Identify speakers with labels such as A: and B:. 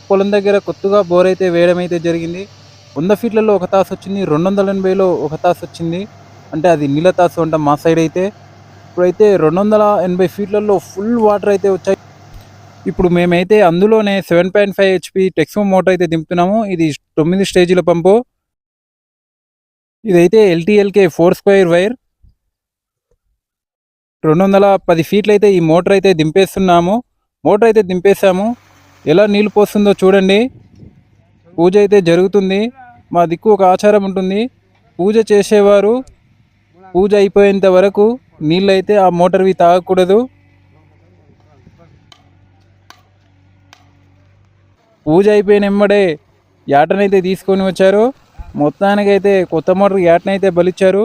A: పొలం దగ్గర కొత్తగా బోర్ అయితే వేయడం అయితే జరిగింది. 100 ఫీట్లలో ఒక తాసు వచ్చింది, 280లో ఒక తాసు వచ్చింది. అంటే అది నీళ్ళ తాసు అంటాం మా సైడ్ అయితే. ఇప్పుడైతే 280 ఫీట్లలో ఫుల్ వాటర్ అయితే వచ్చాయి. ఇప్పుడు మేమైతే అందులోనే 7.5 హెచ్పి టెక్సో మోటార్ అయితే దింపుతున్నాము. ఇది 9 స్టేజీల పంపు. ఇదైతే ఎల్టీఎల్కే 4 స్క్వేర్ వైర్. 210 ఫీట్లు అయితే ఈ మోటార్ అయితే దింపేస్తున్నాము. మోటార్ అయితే దింపేసాము. ఎలా నీళ్ళు పోస్తుందో చూడండి. పూజ అయితే జరుగుతుంది. మా దిక్కు ఒక ఆచారం ఉంటుంది. పూజ చేసేవారు పూజ అయిపోయేంత వరకు నీళ్ళైతే ఆ మోటార్వి తాగకూడదు. పూజ అయిపోయిన వెంబడే యాటనైతే తీసుకొని వచ్చారు. మొత్తానికైతే కొత్త మోటార్ యాటనైతే బలిచ్చారు.